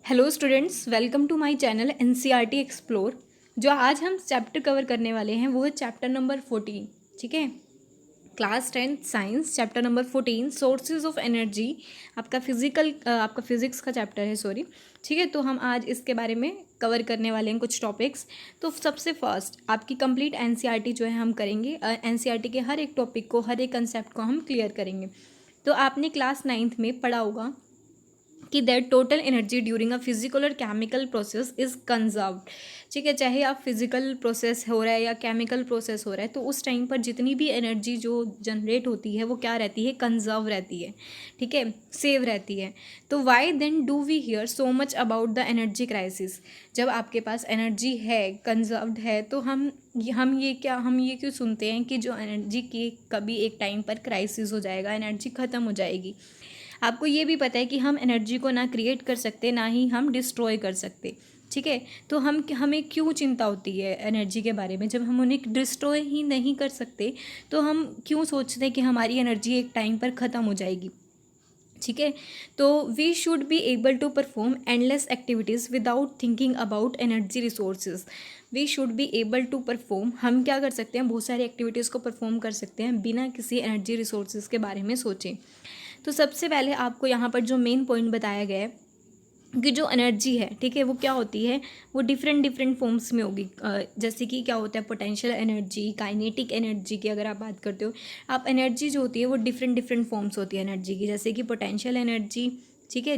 Hello students, welcome to my channel NCERT explore. जो आज हम चैप्टर कवर करने वाले हैं वो है चैप्टर नंबर 14। ठीक है, class 10th science chapter number 14 sources of energy. आपका फिजिक्स का चैप्टर है, सॉरी। ठीक है, तो हम आज इसके बारे में कवर करने वाले हैं कुछ टॉपिक्स। तो सबसे फर्स्ट आपकी कंप्लीट एनसीईआरटी जो है हम करेंगे। एनसीईआरटी के हर एक टॉपिक को, हर एक कंसेप्ट को हम क्लियर करेंगे। तो आपने क्लास 9th में पढ़ा होगा कि that total energy during a physical और केमिकल प्रोसेस इज कंजर्व्ड। ठीक है, चाहे आप फिजिकल प्रोसेस हो रहा है या केमिकल प्रोसेस हो रहा है, तो उस टाइम पर जितनी भी एनर्जी जो जनरेट होती है वो क्या रहती है, कंजर्व रहती है। ठीक है, सेव रहती है। तो why then do we hear so much about the energy crisis. जब आपके पास एनर्जी है, कंजर्व्ड है, तो हम ये क्यों सुनते हैं कि जो एनर्जी की कभी एक टाइम पर क्राइसिस हो जाएगा, एनर्जी ख़त्म हो जाएगी। आपको ये भी पता है कि हम एनर्जी को ना क्रिएट कर सकते, ना ही हम डिस्ट्रॉय कर सकते। ठीक है, तो हमें क्यों चिंता होती है एनर्जी के बारे में, जब हम उन्हें डिस्ट्रॉय ही नहीं कर सकते तो हम क्यों सोचते हैं कि हमारी एनर्जी एक टाइम पर ख़त्म हो जाएगी। ठीक है, तो we should be able to perform endless activities without thinking about energy resources. We should be able to perform, हम क्या कर सकते हैं, बहुत सारी एक्टिविटीज़ को परफॉर्म कर सकते हैं बिना किसी एनर्जी रिसोर्सेज के बारे में सोचें। तो सबसे पहले आपको यहाँ पर जो मेन पॉइंट बताया गया है कि जो एनर्जी है, ठीक है, वो क्या होती है, वो डिफरेंट डिफरेंट फॉर्म्स में होगी। जैसे कि क्या होता है, पोटेंशियल एनर्जी, काइनेटिक एनर्जी की अगर आप बात करते हो, आप एनर्जी जो होती है वो डिफरेंट डिफरेंट फॉर्म्स होती है एनर्जी की। जैसे कि पोटेंशियल एनर्जी, ठीक है,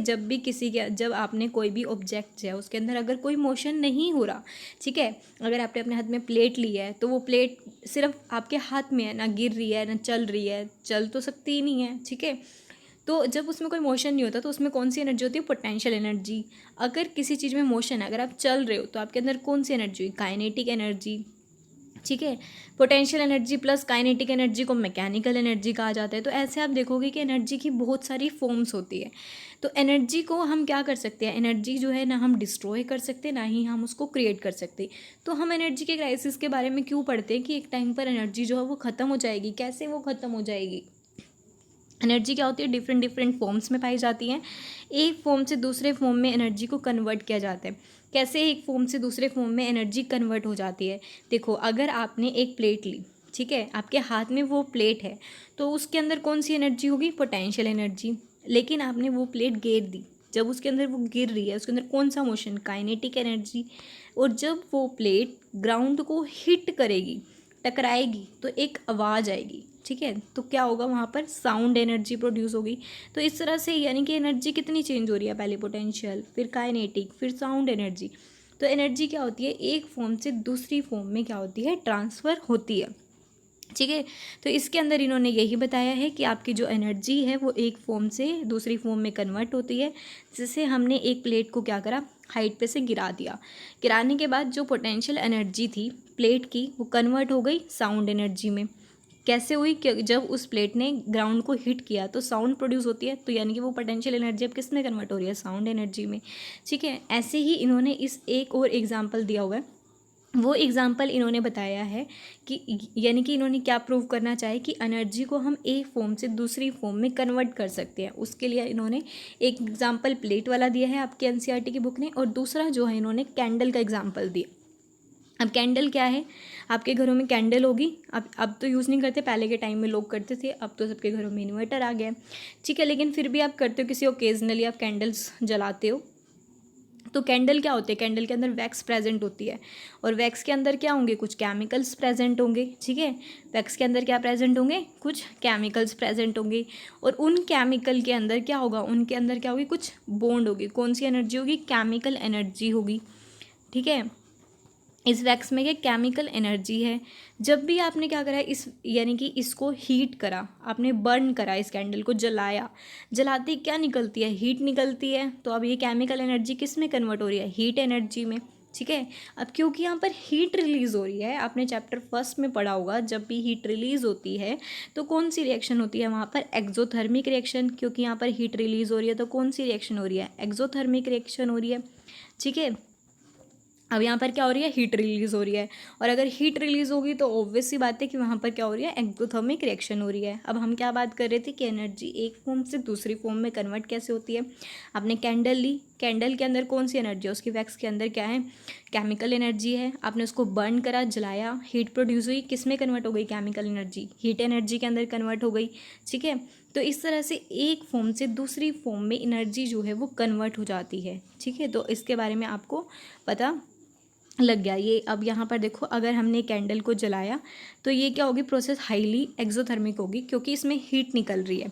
जब आपने कोई भी ऑब्जेक्ट है उसके अंदर अगर कोई मोशन नहीं हो रहा, ठीक है, अगर आपने अपने हाथ में प्लेट ली है तो वो प्लेट सिर्फ आपके हाथ में है, ना गिर रही है ना चल रही है, चल तो सकती ही नहीं है। ठीक है, तो जब उसमें कोई मोशन नहीं होता तो उसमें कौन सी एनर्जी होती है, पोटेंशियल एनर्जी। अगर किसी चीज़ में मोशन है, अगर आप चल रहे हो तो आपके अंदर कौन सी एनर्जी हुई, काइनेटिक एनर्जी। ठीक है, potential energy plus kinetic energy को मैकेनिकल एनर्जी कहा जाता है। तो ऐसे आप देखोगे कि एनर्जी की बहुत सारी फॉर्म्स होती है। तो एनर्जी को हम क्या कर सकते हैं, एनर्जी जो है ना हम डिस्ट्रॉय कर सकते, ना ही हम उसको क्रिएट कर सकते। तो हम एनर्जी के क्राइसिस के बारे में क्यों पढ़ते हैं कि एक टाइम पर एनर्जी जो है वो ख़त्म हो जाएगी। कैसे वो ख़त्म हो जाएगी, एनर्जी क्या होती है, डिफरेंट डिफरेंट फॉर्म्स में पाई जाती हैं। एक फॉर्म से दूसरे फॉर्म में एनर्जी को कन्वर्ट किया जाता है। कैसे एक फॉर्म से दूसरे फॉर्म में एनर्जी कन्वर्ट हो जाती है, देखो, अगर आपने एक प्लेट ली, ठीक है, आपके हाथ में वो प्लेट है, तो उसके अंदर कौन सी एनर्जी होगी, पोटेंशियल एनर्जी। लेकिन आपने वो प्लेट गिर दी, जब उसके अंदर वो गिर रही है उसके अंदर कौन सा मोशन, काइनेटिक एनर्जी। और जब वो प्लेट ग्राउंड को हिट करेगी, टकराएगी, तो एक आवाज़ आएगी। ठीक है, तो क्या होगा, वहाँ पर साउंड एनर्जी प्रोड्यूस होगी। तो इस तरह से यानी कि एनर्जी कितनी चेंज हो रही है, पहले पोटेंशियल, फिर काइनेटिक, फिर साउंड एनर्जी। तो एनर्जी क्या होती है, एक फॉर्म से दूसरी फॉर्म में क्या होती है, ट्रांसफ़र होती है। ठीक है, तो इसके अंदर इन्होंने यही बताया है कि आपकी जो एनर्जी है वो एक फॉर्म से दूसरी फॉर्म में कन्वर्ट होती है। जैसे हमने एक प्लेट को क्या करा, हाइट पे से गिरा दिया, गिराने के बाद जो पोटेंशियल एनर्जी थी प्लेट की वो कन्वर्ट हो गई साउंड एनर्जी में। कैसे हुई, कि जब उस प्लेट ने ग्राउंड को हिट किया तो साउंड प्रोड्यूस होती है, तो यानी कि वो पोटेंशियल एनर्जी अब किस में कन्वर्ट हो रही है, साउंड एनर्जी में। ठीक है, ऐसे ही इन्होंने इस एक और एग्जांपल दिया हुआ है। वो एग्जाम्पल इन्होंने बताया है कि यानी कि इन्होंने क्या प्रूव करना चाहे कि एनर्जी को हम एक फॉर्म से दूसरी फॉर्म में कन्वर्ट कर सकते हैं। उसके लिए इन्होंने एक एग्जाम्पल प्लेट वाला दिया है आपके एनसीईआरटी की बुक ने, और दूसरा जो है इन्होंने कैंडल का एग्जाम्पल दिया। अब कैंडल क्या है, आपके घरों में कैंडल होगी। अब तो यूज़ नहीं करते, पहले के टाइम में लोग करते थे, अब तो सबके घरों में इन्वर्टर आ गया है। ठीक है, लेकिन फिर भी आप करते हो, किसी ओकेजनली आप कैंडल्स जलाते हो। तो कैंडल क्या होती है, कैंडल के अंदर वैक्स प्रेजेंट होती है, और वैक्स के अंदर क्या होंगे, कुछ केमिकल्स प्रेजेंट होंगे। ठीक है, वैक्स के अंदर क्या प्रेजेंट होंगे, कुछ केमिकल्स प्रेजेंट होंगे, और उन केमिकल के अंदर क्या होगा, उनके अंदर क्या होगी, कुछ बॉन्ड होगी। कौन सी एनर्जी होगी, केमिकल एनर्जी होगी। ठीक है, इस वैक्स में क्या केमिकल एनर्जी है। जब भी आपने क्या करा, इस यानी कि इसको हीट करा, आपने बर्न करा, इस कैंडल को जलाया, जलाते क्या निकलती है, हीट निकलती है। तो अब ये केमिकल एनर्जी किस में कन्वर्ट हो रही है, हीट एनर्जी में। ठीक है, अब क्योंकि यहाँ पर हीट रिलीज़ हो रही है, आपने चैप्टर फर्स्ट में पढ़ा होगा, जब भी हीट रिलीज़ होती है तो कौन सी रिएक्शन होती है वहाँ पर, एक्जोथर्मिक रिएक्शन। क्योंकि यहाँ पर हीट रिलीज़ हो रही है तो कौन सी रिएक्शन हो रही है, एक्जोथर्मिक रिएक्शन हो रही है। ठीक है, अब यहाँ पर क्या हो रही है, हीट रिलीज़ हो रही है, और अगर हीट रिलीज़ होगी तो ऑब्वियस सी बात है कि वहाँ पर क्या हो रही है, एक्सोथर्मिक रिएक्शन हो रही है। अब हम क्या बात कर रहे थे कि एनर्जी एक फॉर्म से दूसरी फॉर्म में कन्वर्ट कैसे होती है। आपने कैंडल ली, कैंडल के अंदर कौन सी एनर्जी है, उसकी वैक्स के अंदर क्या है, केमिकल एनर्जी है। आपने उसको बर्न करा, जलाया, हीट प्रोड्यूस हुई, किस में कन्वर्ट हो गई, केमिकल एनर्जी, हीट एनर्जी के अंदर कन्वर्ट हो गई। ठीक है, तो इस तरह से एक फॉर्म से दूसरी फॉर्म में एनर्जी जो है वो कन्वर्ट हो जाती है। ठीक है, तो इसके बारे में आपको पता लग गया ये। अब यहाँ पर देखो, अगर हमने कैंडल को जलाया तो ये क्या होगी, प्रोसेस हाईली एक्सोथर्मिक होगी क्योंकि इसमें हीट निकल रही है।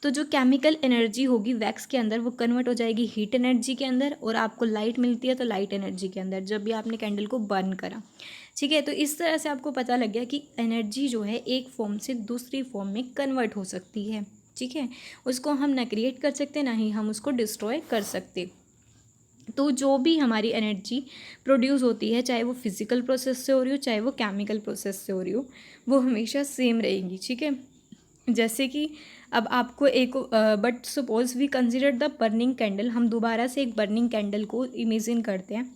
तो जो केमिकल एनर्जी होगी वैक्स के अंदर वो कन्वर्ट हो जाएगी हीट एनर्जी के अंदर, और आपको लाइट मिलती है तो लाइट एनर्जी के अंदर, जब भी आपने कैंडल को बर्न करा। ठीक है, तो इस तरह से आपको पता लग गया कि एनर्जी जो है एक फॉर्म से दूसरी फॉर्म में कन्वर्ट हो सकती है। ठीक है, उसको हम ना क्रिएट कर सकते ना ही हम उसको डिस्ट्रॉय कर सकते। तो जो भी हमारी एनर्जी प्रोड्यूस होती है, चाहे वो फिज़िकल प्रोसेस से हो रही हो चाहे वो केमिकल प्रोसेस से हो रही हो, वो हमेशा सेम रहेगी। ठीक है, जैसे कि अब आपको एक but suppose we consider the burning candle, हम दोबारा से एक बर्निंग कैंडल को इमेजिन करते हैं।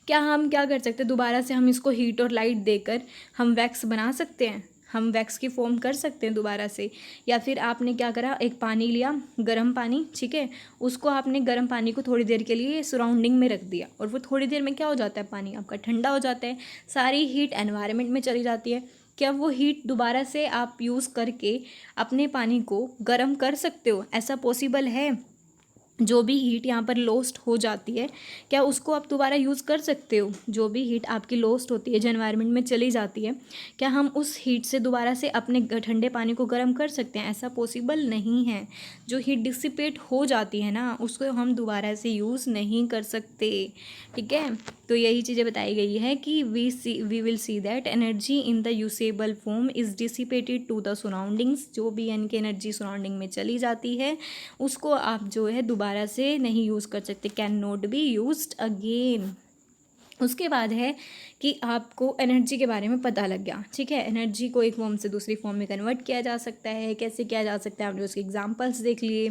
क्या हम क्या कर सकते हैं, दोबारा से हम इसको हीट और लाइट देकर हम वैक्स बना सकते हैं, हम वैक्स की फॉर्म कर सकते हैं दोबारा से। या फिर आपने क्या करा, एक पानी लिया, गर्म पानी, ठीक है, उसको आपने गर्म पानी को थोड़ी देर के लिए सराउंडिंग में रख दिया, और वो थोड़ी देर में क्या हो जाता है, पानी आपका ठंडा हो जाता है, सारी हीट एनवायरनमेंट में चली जाती है। क्या वो हीट दोबारा से आप यूज़ करके अपने पानी को गर्म कर सकते हो, ऐसा पॉसिबल है? जो भी हीट यहाँ पर लॉस्ट हो जाती है, क्या उसको आप दोबारा यूज़ कर सकते हो? जो भी हीट आपकी लॉस्ट होती है, जो एनवायरनमेंट में चली जाती है, क्या हम उस हीट से दोबारा से अपने ठंडे पानी को गर्म कर सकते हैं? ऐसा पॉसिबल नहीं है। जो हीट डिसिपेट हो जाती है ना, उसको हम दोबारा से यूज़ नहीं कर सकते। ठीक है, तो यही चीज़ें बताई गई है कि we will see that energy in the usable form is dissipated to the surroundings. जो भी यानी कि एनर्जी सराउंडिंग में चली जाती है उसको आप जो है दोबारा से नहीं यूज़ कर सकते, can not be used again. उसके बाद है कि आपको एनर्जी के बारे में पता लग गया। ठीक है, एनर्जी को एक फॉर्म से दूसरी फॉर्म में कन्वर्ट किया जा सकता है, कैसे किया जा सकता है, आपने उसके एग्जांपल्स देख लिए।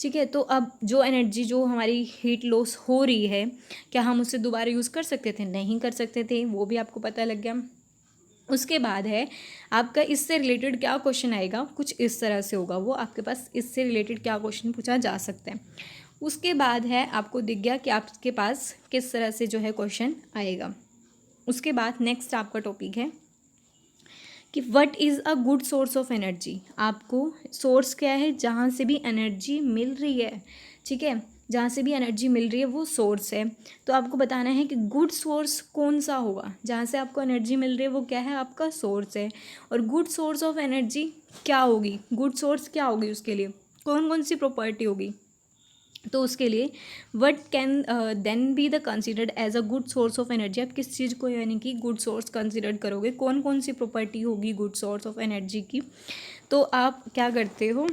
ठीक है, तो अब जो एनर्जी जो हमारी हीट लॉस हो रही है, क्या हम उससे दोबारा यूज़ कर सकते थे? नहीं कर सकते थे, वो भी आपको पता लग गया। उसके बाद है आपका इससे रिलेटेड क्या क्वेश्चन आएगा, कुछ इस तरह से होगा, वो आपके पास इससे रिलेटेड क्या क्वेश्चन पूछा जा सकता है। उसके बाद है आपको दिख गया कि आपके पास किस तरह से जो है क्वेश्चन आएगा। उसके बाद नेक्स्ट आपका टॉपिक है कि what is a good source of energy. आपको सोर्स क्या है, जहाँ से भी एनर्जी मिल रही है, ठीक है, जहाँ से भी एनर्जी मिल रही है वो सोर्स है। तो आपको बताना है कि गुड सोर्स कौन सा होगा, जहाँ से आपको एनर्जी मिल रही है वो क्या है, आपका सोर्स है। और गुड सोर्स ऑफ एनर्जी क्या होगी, गुड सोर्स क्या होगी, उसके लिए कौन कौन सी प्रॉपर्टी होगी। तो उसके लिए what can then be the considered as a good source of energy. आप किस चीज़ को यानी कि गुड सोर्स कंसिडर करोगे, कौन कौन सी प्रॉपर्टी होगी गुड सोर्स ऑफ एनर्जी की। तो आप क्या करते हो,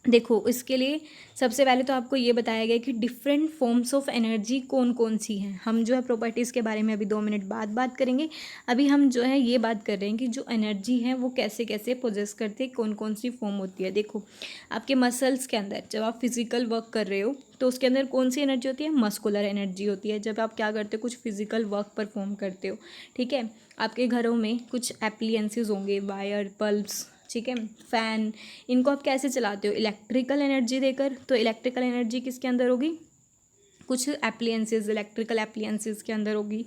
देखो इसके लिए सबसे पहले तो आपको ये बताया गया कि डिफरेंट फॉर्म्स ऑफ एनर्जी कौन कौन सी हैं। हम जो है प्रॉपर्टीज़ के बारे में अभी 2 मिनट बाद बात करेंगे। अभी हम जो है ये बात कर रहे हैं कि जो एनर्जी है वो कैसे कैसे पोजेस करते हैं, कौन कौन सी फॉर्म होती है। देखो आपके मसल्स के अंदर जब आप फिजिकल वर्क कर रहे हो तो उसके अंदर कौन सी एनर्जी होती है, मस्कुलर एनर्जी होती है। जब आप क्या करते हो, कुछ फिजिकल वर्क परफॉर्म करते हो, ठीक है, आपके घरों में कुछ एप्लियंसेस होंगे, वायर, बल्ब्स, ठीक है, फ़ैन, इनको आप कैसे चलाते हो, इलेक्ट्रिकल एनर्जी देकर। तो इलेक्ट्रिकल एनर्जी किसके अंदर होगी, कुछ एप्लियंसेस, इलेक्ट्रिकल एप्लियंसेस के अंदर होगी।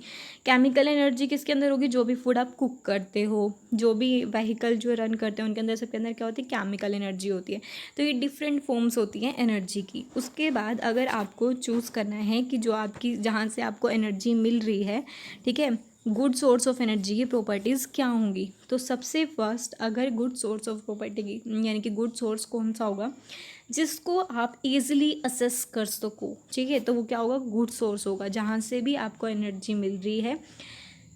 केमिकल एनर्जी किसके अंदर होगी, जो भी फूड आप कुक करते हो, जो भी व्हीकल जो रन करते हैं उनके अंदर, सबके अंदर क्या होती है, केमिकल एनर्जी होती है। तो ये डिफरेंट फॉर्म्स होती हैं एनर्जी की। उसके बाद अगर आपको चूज़ करना है कि जो आपकी जहाँ से आपको एनर्जी मिल रही है, ठीक है, गुड सोर्स ऑफ एनर्जी की प्रॉपर्टीज़ क्या होंगी। तो सबसे फर्स्ट अगर गुड सोर्स ऑफ प्रॉपर्टी की यानी कि गुड सोर्स कौन सा होगा, जिसको आप इजीली असेस कर सको, ठीक है, तो वो क्या होगा, गुड सोर्स होगा। जहाँ से भी आपको एनर्जी मिल रही है,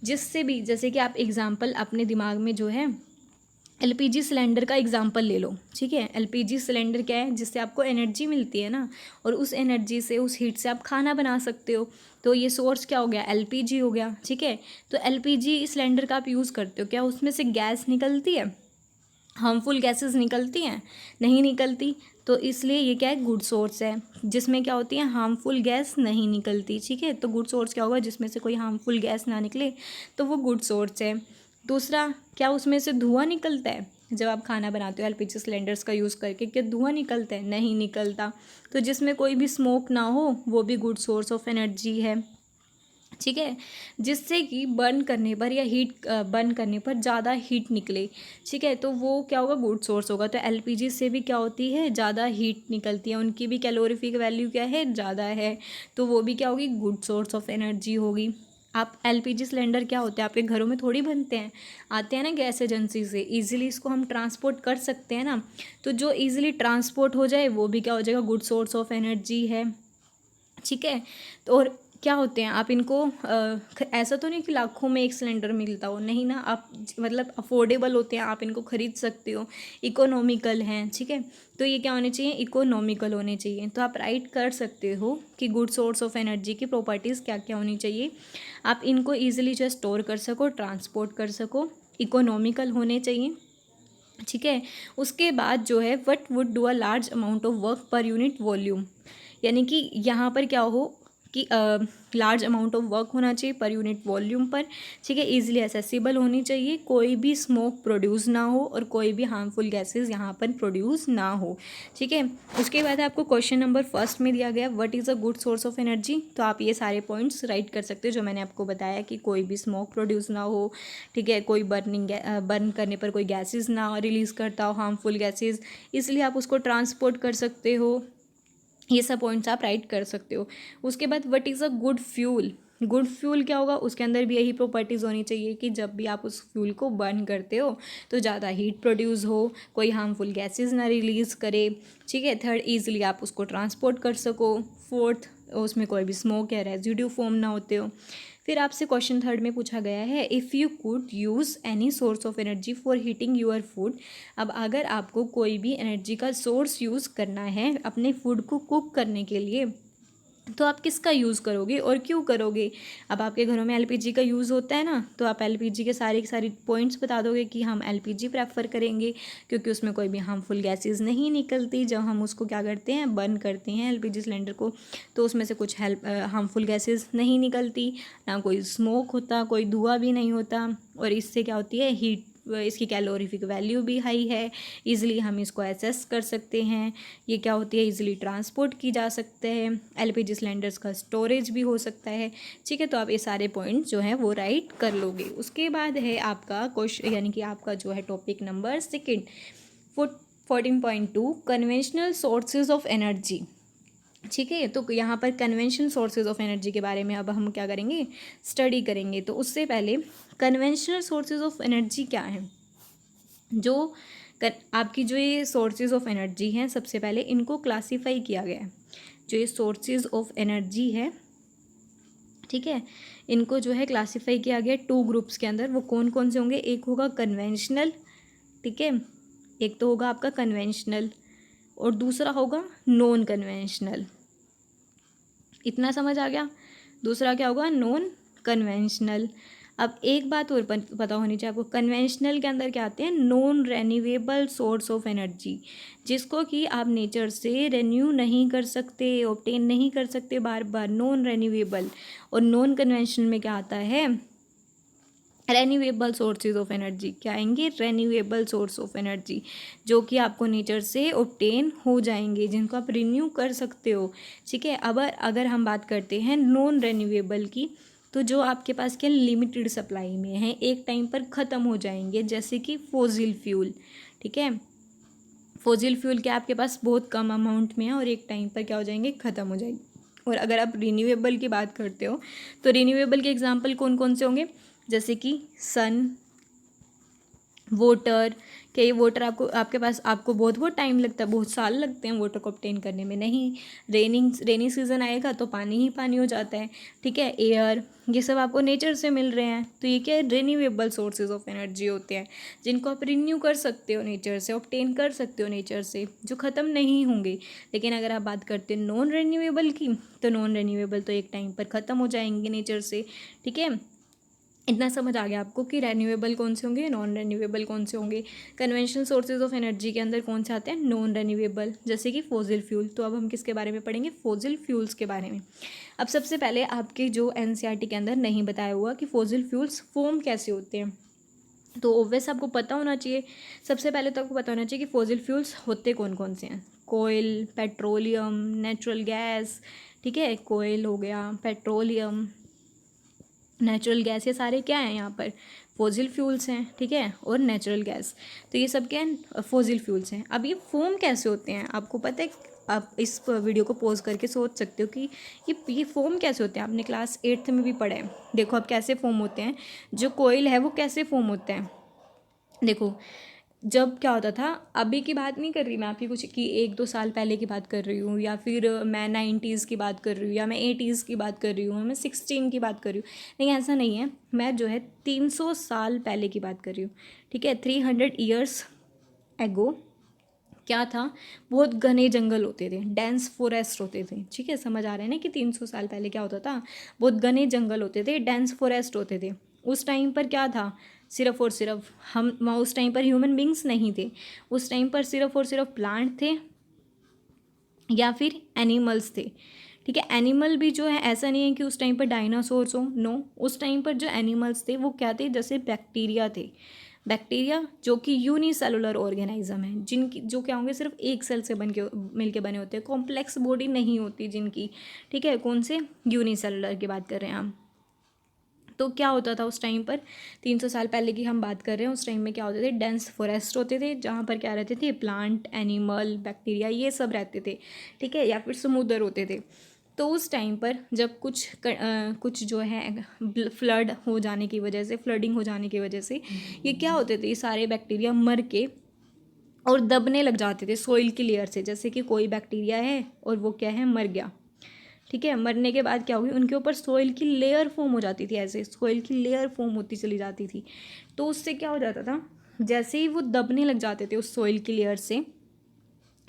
जिससे भी, जैसे कि आप एग्जांपल अपने दिमाग में जो है एलपीजी सिलेंडर का एग्जांपल ले लो, ठीक है। एलपीजी सिलेंडर क्या है, जिससे आपको एनर्जी मिलती है ना, और उस एनर्जी से, उस हीट से आप खाना बना सकते हो। तो ये सोर्स क्या हो गया, एलपीजी हो गया, ठीक है। तो एलपीजी सिलेंडर का आप यूज़ करते हो, क्या उसमें से गैस निकलती है, हार्मफुल गैसेस निकलती हैं, नहीं निकलती। तो इसलिए ये क्या है, गुड सोर्स है, जिसमें क्या होती है, हार्मफुल गैस नहीं निकलती। ठीक है, तो गुड सोर्स क्या होगा, जिसमें से कोई हार्मफुल गैस ना निकले, तो वो गुड सोर्स है। दूसरा, क्या उसमें से धुआं निकलता है, जब आप खाना बनाते हो एलपीजी सिलेंडर्स का यूज़ करके, क्या धुआं निकलता है, नहीं निकलता। तो जिसमें कोई भी स्मोक ना हो, वो भी गुड सोर्स ऑफ एनर्जी है। ठीक है, जिससे कि बर्न करने पर या हीट बर्न करने पर ज़्यादा हीट निकले। ठीक है, तो वो क्या होगा, गुड सोर्स होगा। तो एलपीजी से भी क्या होती है, ज़्यादा हीट निकलती है, उनकी भी कैलोरीफिक वैल्यू क्या है, ज़्यादा है, तो वो भी क्या होगी, गुड सोर्स ऑफ एनर्जी होगी। आप एलपीजी सिलेंडर क्या होते हैं, आपके घरों में थोड़ी बनते हैं, आते हैं ना गैस एजेंसी से, इजीली इसको हम ट्रांसपोर्ट कर सकते हैं ना। तो जो इजीली ट्रांसपोर्ट हो जाए वो भी क्या हो जाएगा, गुड सोर्स ऑफ एनर्जी है। ठीक है, तो और क्या होते हैं, आप इनको ऐसा तो नहीं कि लाखों में एक सिलेंडर मिलता हो, नहीं ना, आप मतलब अफोर्डेबल होते हैं, आप इनको खरीद सकते हो, इकोनॉमिकल हैं। ठीक है, तो ये क्या होने चाहिए, इकोनॉमिकल होने चाहिए। तो आप राइट कर सकते हो कि गुड सोर्स ऑफ एनर्जी की प्रॉपर्टीज़ क्या क्या होनी चाहिए। आप इनको ईजिली जो स्टोर कर सको, ट्रांसपोर्ट कर सको, इकोनॉमिकल होने चाहिए। ठीक है, उसके बाद जो है, what would do a large amount of work per unit volume, यानी कि यहाँ पर क्या हो कि लार्ज अमाउंट ऑफ वर्क होना चाहिए पर यूनिट वॉल्यूम पर। ठीक है, इजीली एसेसिबल होनी चाहिए, कोई भी स्मोक प्रोड्यूस ना हो और कोई भी हार्मफुल गैसेस यहाँ पर प्रोड्यूस ना हो। ठीक है, उसके बाद आपको क्वेश्चन नंबर फर्स्ट में दिया गया, what is a good source of energy. तो आप ये सारे पॉइंट्स राइट कर सकते हो जो मैंने आपको बताया, कि कोई भी स्मोक प्रोड्यूस ना हो। ठीक है, कोई बर्न करने पर कोई गैसेज ना रिलीज़ करता हो, हार्मफुल गैसेज, इसलिए आप उसको ट्रांसपोर्ट कर सकते हो। ये सब पॉइंट्स आप राइट कर सकते हो। उसके बाद what is a good fuel. Good fuel क्या होगा, उसके अंदर भी यही प्रॉपर्टीज़ होनी चाहिए कि जब भी आप उस फ्यूल को बर्न करते हो तो ज़्यादा हीट प्रोड्यूस हो, कोई हार्मफुल गैसेस ना रिलीज़ करे। ठीक है, थर्ड, ईजिली आप उसको ट्रांसपोर्ट कर सको। फोर्थ, उसमें कोई भी स्मोक या रेजिड्यू फॉर्म ना होते हो। फिर आपसे क्वेश्चन थर्ड में पूछा गया है, if you could use any source of energy for heating your food. अब अगर आपको कोई भी एनर्जी का सोर्स यूज़ करना है अपने फूड को कुक करने के लिए, तो आप किसका यूज़ करोगे और क्यों करोगे। अब आपके घरों में एलपीजी का यूज़ होता है ना, तो आप एलपीजी के सारी पॉइंट्स बता दोगे कि हम एलपीजी प्रेफर करेंगे, क्योंकि उसमें कोई भी हार्मफुल गैसेस नहीं निकलती जब हम उसको क्या करते हैं, बर्न करते हैं एलपीजी सिलेंडर को, तो उसमें से कुछ हार्मफुल गैसेस नहीं निकलती, ना कोई स्मोक होता, कोई धुआं भी नहीं होता, और इससे क्या होती है, हीट, इसकी कैलोरीफिक वैल्यू भी हाई है, इजीली हम इसको एसेस कर सकते हैं। ये क्या होती है, इजीली ट्रांसपोर्ट की जा सकते हैं, एलपीजी सिलेंडर्स का स्टोरेज भी हो सकता है। ठीक है, तो आप ये सारे पॉइंट्स जो हैं वो राइट कर लोगे। उसके बाद है आपका क्वेश्चन, यानी कि आपका जो है topic number second, 14.2 conventional sources of energy. ठीक है, तो यहाँ पर कन्वेंशनल सोर्सेज ऑफ एनर्जी के बारे में अब हम क्या करेंगे, स्टडी करेंगे। तो उससे पहले कन्वेंशनल सोर्सेज ऑफ एनर्जी क्या है, जो आपकी जो ये सोर्सेज ऑफ एनर्जी हैं, सबसे पहले इनको क्लासीफाई किया गया है। जो ये सोर्सेज ऑफ एनर्जी है, ठीक है, इनको जो है क्लासीफाई किया गया टू ग्रुप्स के अंदर। वो कौन कौन से होंगे, एक होगा कन्वेंशनल, ठीक है, एक तो होगा आपका कन्वेंशनल और दूसरा होगा नॉन कन्वेंशनल। इतना समझ आ गया। दूसरा क्या होगा, नॉन कन्वेंशनल। अब एक बात और पता होनी चाहिए आपको, कन्वेंशनल के अंदर क्या आते हैं, non renewable source of energy, जिसको कि आप नेचर से रेन्यू नहीं कर सकते, ऑब्टेन नहीं कर सकते बार बार, नॉन रेन्यूएबल। और नॉन कन्वेंशनल में क्या आता है, रेन्यूएबल सोर्सेज ऑफ एनर्जी। क्या आएंगे, रेन्यूएबल सोर्स ऑफ एनर्जी, जो कि आपको नेचर से ऑब्टेन हो जाएंगे, जिनको आप रिन्यू कर सकते हो। ठीक है, अब अगर हम बात करते हैं नॉन रेन्यूएबल की, तो जो आपके पास क्या लिमिटेड सप्लाई में है, एक टाइम पर ख़त्म हो जाएंगे, जैसे कि फॉसिल फ्यूल। ठीक है, फॉसिल फ्यूल क्या आपके पास बहुत कम अमाउंट में है और एक टाइम पर क्या हो जाएंगे, ख़त्म हो जाएंगे। और अगर आप रिन्यूएबल की बात करते हो, तो रिन्यूएबल के एग्जांपल कौन कौन से होंगे, जैसे कि सन, वाटर। क्या ये वाटर आपके पास आपको बहुत टाइम लगता है, बहुत साल लगते हैं वाटर को ऑब्टेन करने में, नहीं। रेनी सीजन आएगा तो पानी ही पानी हो जाता है। ठीक है, एयर, ये सब आपको नेचर से मिल रहे हैं, तो ये क्या है, रिन्यूएबल सोर्सेज ऑफ एनर्जी होते हैं, जिनको आप रिन्यू कर सकते हो नेचर से, ऑब्टेन कर सकते हो नेचर से, जो ख़त्म नहीं होंगे। लेकिन अगर आप बात करते हैं नॉन रिन्यूएबल की, तो नॉन रिन्यूएबल तो एक टाइम पर ख़त्म हो जाएंगे नेचर से। ठीक है, इतना समझ आ गया आपको कि रेन्यूएबल कौन से होंगे, नॉन रेन्यूएबल कौन से होंगे। कन्वेंशनल सोर्सेज ऑफ एनर्जी के अंदर कौन से आते हैं, नॉन रेन्यूएबल, जैसे कि फॉसिल फ्यूल। तो अब हम किसके बारे में पढ़ेंगे, फॉसिल फ्यूल्स के बारे में। अब सबसे पहले आपके जो एनसीईआरटी के अंदर नहीं बताया हुआ कि फॉसिल फ्यूल्स फॉर्म कैसे होते हैं, तो ऑब्वियस आपको पता होना चाहिए। सबसे पहले तो आपको पता होना चाहिए कि फॉसिल फ्यूल्स होते कौन कौन से हैं। कोयल, पेट्रोलियम, नेचुरल गैस, ठीक है, कोयल हो गया, पेट्रोलियम, नेचुरल गैस, ये सारे क्या हैं यहाँ पर, फॉसिल फ्यूल्स हैं, ठीक है, और नेचुरल गैस, तो ये सब क्या हैं, फॉसिल फ्यूल्स हैं। अब ये फॉर्म कैसे होते हैं आपको पता है, आप इस वीडियो को पॉज करके सोच सकते हो कि ये फॉर्म कैसे होते हैं। आपने क्लास 8th में भी पढ़ा है। देखो अब कैसे फॉर्म होते हैं, जो कोयल है वो कैसे फॉर्म होते हैं। देखो जब क्या होता था, अभी की बात नहीं कर रही मैं आपकी कुछ कि 1-2 साल पहले की बात कर रही हूँ, या फिर मैं 90s की बात कर रही हूँ, या मैं 80s की बात कर रही हूँ, मैं 16 की बात कर रही हूँ। नहीं, ऐसा नहीं है, मैं जो है 300 साल पहले की बात कर रही हूँ, ठीक है। 300 ईयर्स एगो क्या था, बहुत घने जंगल होते थे, डेंस फॉरेस्ट होते थे, ठीक है। समझ आ रहा है ना कि 300 साल पहले क्या होता था, बहुत घने जंगल होते थे, डेंस फॉरेस्ट होते थे। उस टाइम पर क्या था, सिर्फ और सिर्फ हम वहाँ, उस टाइम पर ह्यूमन बींग्स नहीं थे, उस टाइम पर सिर्फ और सिर्फ प्लांट थे या फिर एनिमल्स थे, ठीक है। एनिमल भी जो है, ऐसा नहीं है कि उस टाइम पर डायनासोर्स हो, नो, उस टाइम पर जो एनिमल्स थे वो क्या थे, जैसे बैक्टीरिया थे। बैक्टीरिया जो कि यूनिसेलुलर ऑर्गेनिज्म है, जिनकी जो क्या होंगे, सिर्फ एक सेल से बन के मिल के बने होते हैं, कॉम्प्लेक्स बॉडी नहीं होती जिनकी, ठीक है। कौन से, यूनिसेलुलर की बात कर रहे हैं हम। तो क्या होता था उस टाइम पर, 300 साल पहले की हम बात कर रहे हैं, उस टाइम में क्या होते थे, डेंस फॉरेस्ट होते थे, जहाँ पर क्या रहते थे, प्लांट, एनिमल, बैक्टीरिया, ये सब रहते थे, ठीक है, या फिर समुद्र होते थे। तो उस टाइम पर जब कुछ जो है फ्लड हो जाने की वजह से, फ्लडिंग हो जाने की वजह से, ये क्या होते थे, ये सारे बैक्टीरिया मर के और दबने लग जाते थे सॉइल की लेयर से। जैसे कि कोई बैक्टीरिया है और वो क्या है, मर गया, ठीक है। मरने के बाद क्या होगी, उनके ऊपर सॉइल की लेयर फॉर्म हो जाती थी, ऐसे सॉइल की लेयर फॉर्म होती चली जाती थी। तो उससे क्या हो जाता था, जैसे ही वो दबने लग जाते थे उस सॉइल की लेयर से,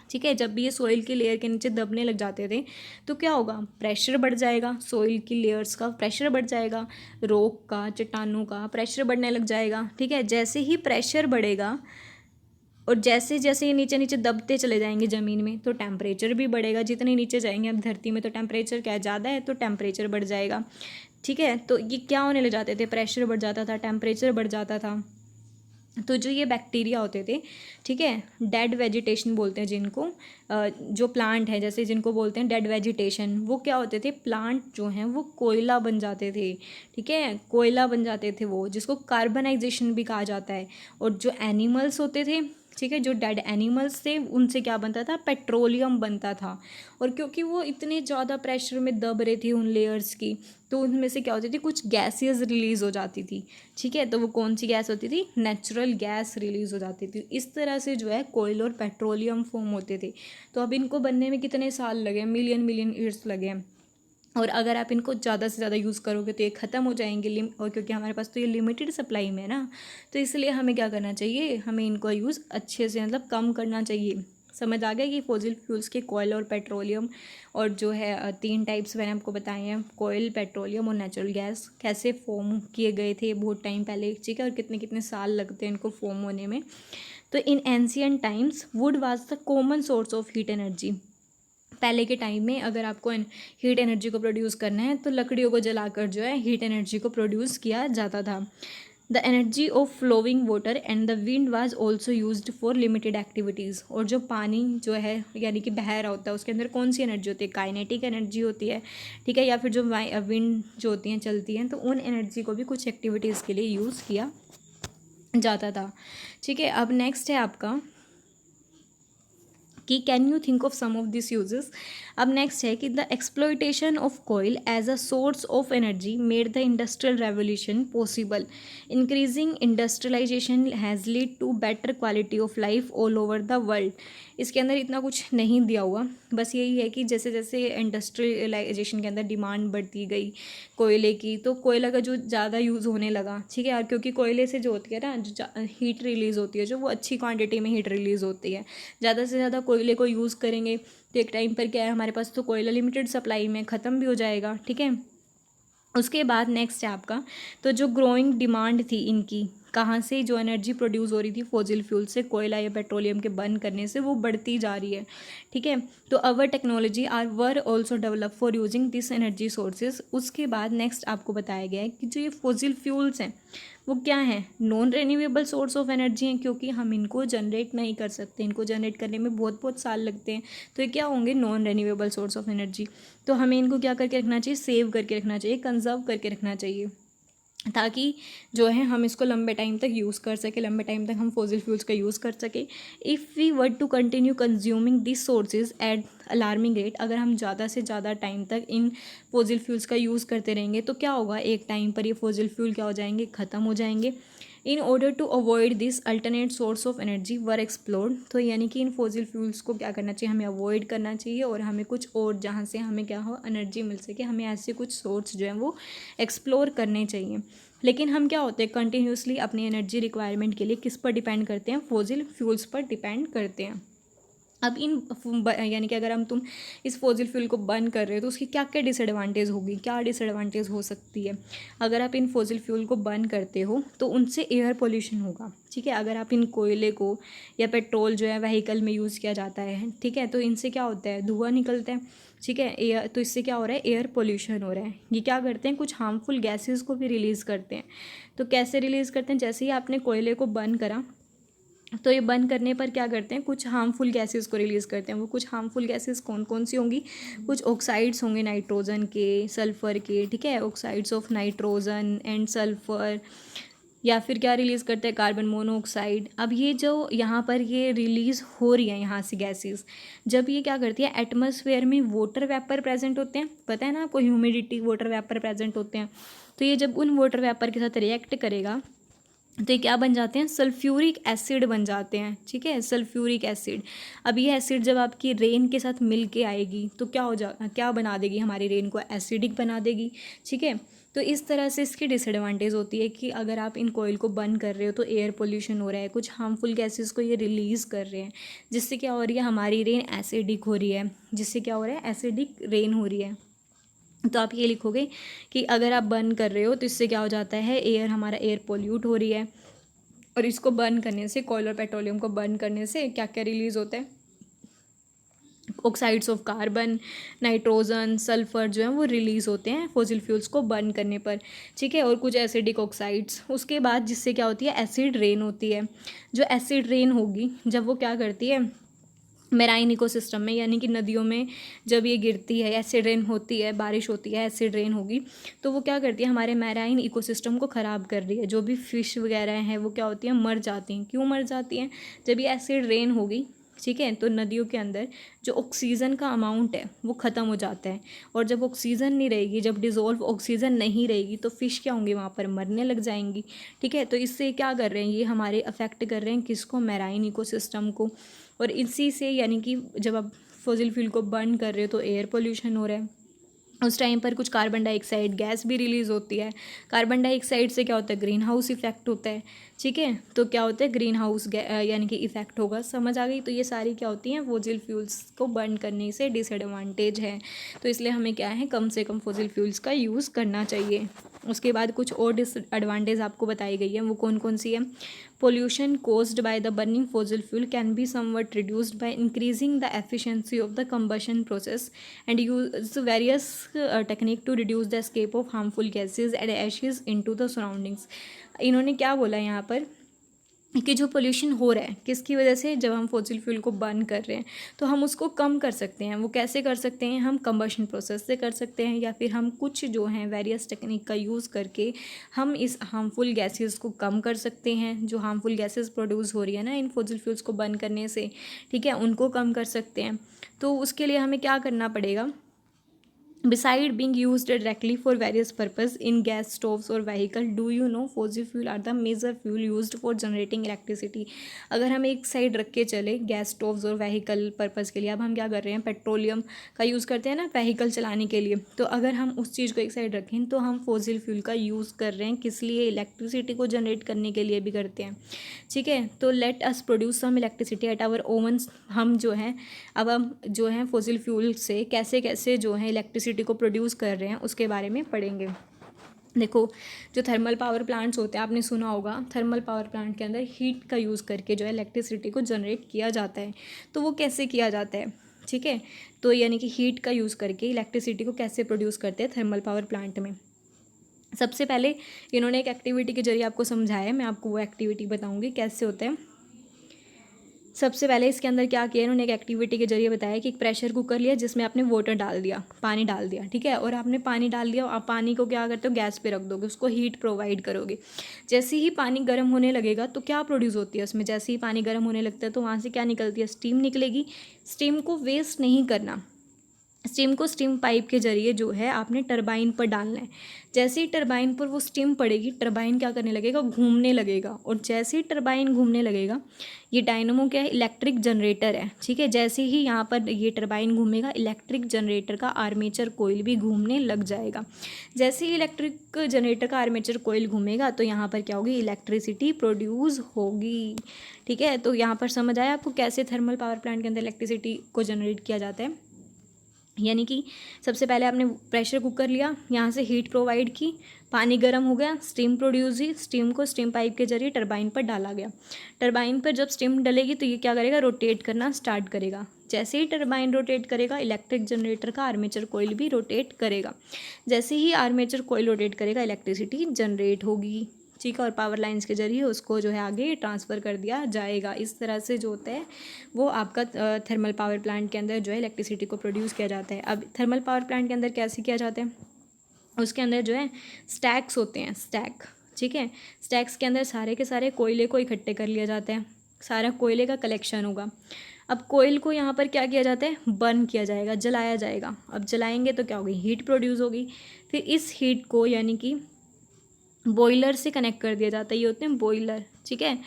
ठीक है, जब भी ये सॉइल की लेयर के नीचे दबने लग जाते थे, तो क्या होगा, प्रेशर बढ़ जाएगा, सॉइल की लेयर्स का प्रेशर बढ़ जाएगा, रॉक का, चट्टानों का प्रेशर बढ़ने लग जाएगा, ठीक है। जैसे ही प्रेशर बढ़ेगा और जैसे जैसे ये नीचे नीचे दबते चले जाएंगे ज़मीन में, तो टेम्परेचर भी बढ़ेगा। जितने नीचे जाएंगे अब धरती में, तो टेम्परेचर क्या ज़्यादा है, तो टेम्परेचर बढ़ जाएगा, ठीक है। तो ये क्या होने लग जाते थे, प्रेशर बढ़ जाता था, टेम्परेचर बढ़ जाता था। तो जो ये बैक्टीरिया होते थे, ठीक है, डेड वेजिटेशन बोलते हैं जिनको, जो प्लांट है, जैसे जिनको बोलते हैं डेड वेजिटेशन, वो क्या होते थे, प्लांट जो हैं वो कोयला बन जाते थे, ठीक है, कोयला बन जाते थे वो, जिसको कार्बनाइजेशन भी कहा जाता है। और जो एनिमल्स होते थे, ठीक है, जो डेड एनिमल्स थे, उनसे क्या बनता था, पेट्रोलियम बनता था। और क्योंकि वो इतने ज़्यादा प्रेशर में दब रहे थे उन लेयर्स की, तो उनमें से क्या होती थी, कुछ गैसेस रिलीज़ हो जाती थी, ठीक है। तो वो कौन सी गैस होती थी, नेचुरल गैस रिलीज़ हो जाती थी। इस तरह से जो है कोयल और पेट्रोलियम फॉर्म होते थे। तो अब इनको बनने में कितने साल लगे, मिलियन मिलियन ईयर्स लगे हैं। और अगर आप इनको ज़्यादा से ज़्यादा यूज़ करोगे तो ये ख़त्म हो जाएंगे, और क्योंकि हमारे पास तो ये लिमिटेड सप्लाई में है ना, तो इसलिए हमें क्या करना चाहिए, हमें इनको यूज़ अच्छे से, मतलब कम करना चाहिए। समझ आ गया कि फॉसिल फ्यूल्स के कोयल और पेट्रोलियम, और जो है 3 टाइप्स मैंने आपको बताए हैं, कोयल, पेट्रोलियम और नेचुरल गैस, कैसे फॉर्म किए गए थे बहुत टाइम पहले, ठीक है, और कितने कितने साल लगते हैं इनको फॉर्म होने में। तो in ancient times would was the common source of heat energy. पहले के टाइम में अगर आपको हीट एनर्जी को प्रोड्यूस करना है तो लकड़ियों को जलाकर जो है हीट एनर्जी को प्रोड्यूस किया जाता था। The energy of flowing water and the wind was also used for limited activities. और जो पानी जो है यानी कि बह रहा होता है, उसके अंदर कौन सी एनर्जी होती है, काइनेटिक एनर्जी होती है, ठीक है, या फिर जो विंड जो होती हैं चलती हैं, तो उन एनर्जी को भी कुछ एक्टिविटीज़ के लिए यूज़ किया जाता था, ठीक है। अब नेक्स्ट है आपका कि can you think of some of this uses. अब नेक्स्ट है कि the exploitation of coal as a source of energy made the industrial revolution possible. Increasing industrialization has lead to better quality of life all over the world. इसके अंदर इतना कुछ नहीं दिया हुआ, बस यही है कि जैसे जैसे इंडस्ट्रियलाइजेशन के अंदर डिमांड बढ़ती गई कोयले की, तो कोयला का जो ज़्यादा यूज़ होने लगा, ठीक है। और क्योंकि कोयले से जो होती है ना, जो हीट रिलीज़ होती है, जो वो अच्छी क्वांटिटी में हीट रिलीज़ होती है, ज़्यादा से ज़्यादा कोयले को यूज़ करेंगे तो एक टाइम पर क्या है, हमारे पास तो कोयला लिमिटेड सप्लाई में ख़त्म भी हो जाएगा, ठीक है। उसके बाद नेक्स्ट है आपका, तो जो ग्रोइंग डिमांड थी इनकी, कहाँ से जो एनर्जी प्रोड्यूस हो रही थी फॉसिल फ्यूल से, कोयला या पेट्रोलियम के बर्न करने से, वो बढ़ती जा रही है। ठीक है, तो our technology are were also develop for using this energy sources. उसके बाद नेक्स्ट आपको बताया गया है कि जो ये फॉसिल फ्यूल्स हैं वो क्या हैं, non renewable source of energy हैं, क्योंकि हम इनको जनरेट नहीं कर सकते, इनको जनरेट करने में बहुत बहुत साल लगते हैं। तो ये क्या होंगे, non renewable source of energy. तो हमें इनको क्या करके रखना चाहिए, सेव करके रखना चाहिए, कंजर्व करके रखना चाहिए, ताकि जो है हम इसको लंबे टाइम तक यूज़ कर सकें, लंबे टाइम तक हम फॉसिल फ्यूल्स का यूज़ कर सकें। If we were to continue consuming this sources at alarming rate, अगर हम ज़्यादा से ज़्यादा टाइम तक इन फॉसिल फ्यूल्स का यूज़ करते रहेंगे तो क्या होगा, एक टाइम पर ये फॉसिल फ्यूल क्या हो जाएंगे, ख़त्म हो जाएंगे। In order to avoid this alternate source of energy were explored, तो यानी कि इन फॉसिल फ्यूल्स को क्या करना चाहिए, हमें अवॉइड करना चाहिए और हमें कुछ और जहाँ से हमें क्या हो एनर्जी मिल सके, हमें ऐसे कुछ सोर्स जो हैं वो एक्सप्लोर करने चाहिए। लेकिन हम क्या होते हैं, कंटिन्यूसली अपनी एनर्जी रिक्वायरमेंट के लिए किस पर डिपेंड करते हैं, फॉसिल फ्यूल्स पर डिपेंड करते हैं। अब यानी कि अगर तुम इस फॉसिल फ्यूल को बर्न कर रहे हो तो उसकी क्या क्या डिसएडवांटेज होगी, क्या डिसएडवांटेज हो सकती है। अगर आप इन फॉसिल फ्यूल को बर्न करते हो तो उनसे एयर पोल्यूशन होगा। ठीक है, अगर आप इन कोयले को या पेट्रोल जो है व्हीकल में यूज़ किया जाता है, ठीक है, तो इनसे क्या होता है, धुआं निकलता है। ठीक है, एयर, तो इससे क्या हो रहा है, एयर पोल्यूशन हो रहा है। ये क्या करते हैं, कुछ हार्मफुल गैसेस को भी रिलीज़ करते हैं। तो कैसे रिलीज़ करते हैं, जैसे ही आपने कोयले को बर्न करा तो ये बंद करने पर क्या करते हैं, कुछ हार्मफुल गैसेस को रिलीज़ करते हैं। वो कुछ हार्मफुल गैसेस कौन कौन सी होंगी, कुछ ऑक्साइड्स होंगे नाइट्रोजन के, सल्फ़र के। ठीक है, oxides of nitrogen and sulphur, या फिर क्या रिलीज़ करते हैं, कार्बन मोनोऑक्साइड। अब ये जो यहाँ पर ये रिलीज़ हो रही है यहाँ से गैसेस, जब ये क्या करती है, एटमॉस्फेयर में वाटर वेपर प्रेजेंट होते हैं, पता है ना आपको, ह्यूमिडिटी, वाटर वेपर प्रेजेंट होते हैं। तो ये जब उन वाटर वेपर के साथ रिएक्ट करेगा तो ये क्या बन जाते हैं, सल्फ्यूरिक एसिड बन जाते हैं। ठीक है, सल्फ्यूरिक एसिड। अब ये एसिड जब आपकी रेन के साथ मिल के आएगी तो क्या बना देगी, हमारी रेन को एसिडिक बना देगी। ठीक है, तो इस तरह से इसकी डिसएडवांटेज होती है कि अगर आप इन कोयल को बर्न कर रहे हो तो एयर पोल्यूशन हो रहा है, कुछ हार्मफुल गैसेस को ये रिलीज़ कर रहे हैं, जिससे क्या हो रही है, हमारी रेन एसिडिक हो रही है, जिससे क्या हो रहा है, एसिडिक रेन हो रही है। तो आप ये लिखोगे कि अगर आप बर्न कर रहे हो तो इससे क्या हो जाता है, एयर, हमारा एयर पोल्यूट हो रही है। और इसको बर्न करने से, कोयल और पेट्रोलियम को बर्न करने से क्या क्या रिलीज़ होता है, oxides of carbon, nitrogen, sulphur जो है वो रिलीज़ होते हैं फॉसिल फ्यूल्स को बर्न करने पर। ठीक है, और कुछ एसिडिक ऑक्साइड्स। उसके बाद जिससे क्या होती है, एसिड रेन होती है। जो एसिड रेन होगी जब वो क्या करती है, मेराइन इकोसिस्टम में, यानी कि नदियों में जब ये गिरती है, एसिड रेन होती है, बारिश होती है, एसिड रेन होगी, तो वो क्या करती है, हमारे मेराइन इकोसिस्टम को ख़राब कर रही है। जो भी फिश वगैरह हैं वो क्या होती हैं, मर जाती हैं। क्यों मर जाती हैं, जब ये एसिड रेन होगी, ठीक है, तो नदियों के अंदर जो ऑक्सीजन का अमाउंट है वो ख़त्म हो जाता है। और जब ऑक्सीजन नहीं रहेगी, जब डिज़ोल्व ऑक्सीजन नहीं रहेगी तो फ़िश क्या होंगी, वहाँ पर मरने लग जाएंगी। ठीक है, तो इससे क्या कर रहे हैं, ये हमारे अफेक्ट कर रहे हैं किसको, मेराइन इकोसिस्टम को। और इसी से, यानी कि जब आप फॉसिल फ्यूल को बर्न कर रहे हो तो एयर पोल्यूशन हो रहा है। उस टाइम पर कुछ कार्बन डाइऑक्साइड गैस भी रिलीज़ होती है। कार्बन डाइऑक्साइड से क्या होता है, ग्रीन हाउस इफेक्ट होता है। ठीक है, तो क्या होता है, ग्रीन हाउस यानी कि इफेक्ट होगा। समझ आ गई, तो ये सारी क्या होती हैं, फॉसिल फ्यूल्स को बर्न करने से डिसएडवांटेज है। तो इसलिए हमें क्या है, कम से कम फॉसिल फ्यूल्स का यूज़ करना चाहिए। उसके बाद कुछ और डिसएडवांटेज आपको बताई गई है, वो कौन कौन सी है। Pollution caused by the burning fossil fuel can be somewhat reduced by increasing the efficiency of the combustion process and use various technique to reduce the escape of harmful gases and ashes into the surroundings. इन्होंने क्या बोला यहाँ पर कि जो pollution हो रहा है किसकी वजह से, जब हम फॉसिल फ्यूल को बर्न कर रहे हैं तो हम उसको कम कर सकते हैं। वो कैसे कर सकते हैं, हम कंबशन प्रोसेस से कर सकते हैं, या फिर हम कुछ जो हैं वेरियस टेक्निक का यूज़ करके हम इस हार्मफुल गैसेस को कम कर सकते हैं। जो हार्मफुल गैसेस प्रोड्यूस हो रही है ना इन फॉसिल फ्यूल्स को बर्न करने से, ठीक है, उनको कम कर सकते हैं। तो उसके लिए हमें क्या करना पड़ेगा, Beside being used directly for various purpose in gas stoves or vehicle, do you know fossil fuel are the major fuel used for generating electricity. अगर हम एक साइड रख के चले गैस स्टोव्स और व्हीकल पर्पज़ के लिए, अब हम क्या कर रहे हैं, पेट्रोलियम का यूज़ करते हैं ना व्हीकल चलाने के लिए, तो अगर हम उस चीज़ को एक साइड रखें तो हम फॉसिल फ्यूल का यूज़ कर रहे हैं किस लिए, इलेक्ट्रिसिटी को जनरेट करने के लिए भी करते हैं। ठीक है, तो let us produce some electricity at our ovens. हम जो हैं, अब हम जो हैं फॉसिल फ्यूल से कैसे कैसे जो है इलेक्ट्रिसिटी को प्रोड्यूस कर रहे हैं उसके बारे में पढ़ेंगे। देखो, जो थर्मल पावर प्लांट्स होते हैं, आपने सुना होगा, थर्मल पावर प्लांट के अंदर हीट का यूज़ करके जो है इलेक्ट्रिसिटी को जनरेट किया जाता है। तो वो कैसे किया जाता है, ठीक है। तो यानी कि हीट का यूज़ करके इलेक्ट्रिसिटी को कैसे प्रोड्यूस करते हैं थर्मल पावर प्लांट में। सबसे पहले इन्होंने एक एक्टिविटी के जरिए आपको समझाया है, मैं आपको वो एक्टिविटी बताऊँगी कैसे होता है। सबसे पहले इसके अंदर क्या किया इन्होंने, एक एक्टिविटी के जरिए बताया कि एक प्रेशर कुकर लिया जिसमें आपने वाटर डाल दिया, पानी डाल दिया, ठीक है। और आपने पानी डाल दिया, आप पानी को क्या करते हो, गैस पे रख दोगे, उसको हीट प्रोवाइड करोगे। जैसे ही पानी गर्म होने लगेगा तो क्या प्रोड्यूस होती है उसमें, जैसे ही पानी गर्म होने लगता है तो वहाँ से क्या निकलती है, स्टीम निकलेगी। स्टीम को वेस्ट नहीं करना, स्टीम को स्टीम पाइप के जरिए जो है आपने टरबाइन पर डालना है। जैसे ही टरबाइन पर वो स्टीम पड़ेगी, टरबाइन क्या करने लगेगा, घूमने लगेगा। और जैसे ही टरबाइन घूमने लगेगा, ये डायनमो क्या है, इलेक्ट्रिक जनरेटर है, ठीक है। जैसे ही यहाँ पर ये टरबाइन घूमेगा, इलेक्ट्रिक जनरेटर का आर्मेचर कोयल भी घूमने लग जाएगा। जैसे ही इलेक्ट्रिक जनरेटर का आर्मेचर कोयल घूमेगा तो यहाँ पर क्या होगी, इलेक्ट्रिसिटी प्रोड्यूस होगी, ठीक है। तो यहाँ पर समझ आया आपको कैसे थर्मल पावर प्लांट के अंदर इलेक्ट्रिसिटी को जनरेट किया जाता है। यानी कि सबसे पहले आपने प्रेशर कुकर लिया, यहाँ से हीट प्रोवाइड की, पानी गर्म हो गया, स्टीम प्रोड्यूस हुई, स्टीम को स्टीम पाइप के जरिए टरबाइन पर डाला गया। टरबाइन पर जब स्टीम डलेगी तो ये क्या करेगा, रोटेट करना स्टार्ट करेगा। जैसे ही टरबाइन रोटेट करेगा, इलेक्ट्रिक जनरेटर का आर्मेचर कोयल भी रोटेट करेगा। जैसे ही आर्मेचर कोयल रोटेट करेगा, इलेक्ट्रिसिटी जनरेट होगी, ठीक है। और पावर लाइंस के जरिए उसको जो है आगे ट्रांसफ़र कर दिया जाएगा। इस तरह से जो होता है वो आपका थर्मल पावर प्लांट के अंदर जो है इलेक्ट्रिसिटी को प्रोड्यूस किया जाता है। अब थर्मल पावर प्लांट के अंदर कैसे किया जाता है, उसके अंदर जो है स्टैक्स होते हैं, स्टैक, ठीक है। स्टैक्स के अंदर सारे के सारे कोयले को इकट्ठे कर लिया जाता है, सारा कोयले का कलेक्शन होगा। अब कोयल को यहाँ पर क्या किया जाता है, बर्न किया जाएगा, जलाया जाएगा। अब जलाएंगे तो क्या होगी, हीट प्रोड्यूस होगी। फिर इस हीट को यानी कि बॉयलर से कनेक्ट कर दिया जाता है, ये होते हैं बॉयलर, ठीक है।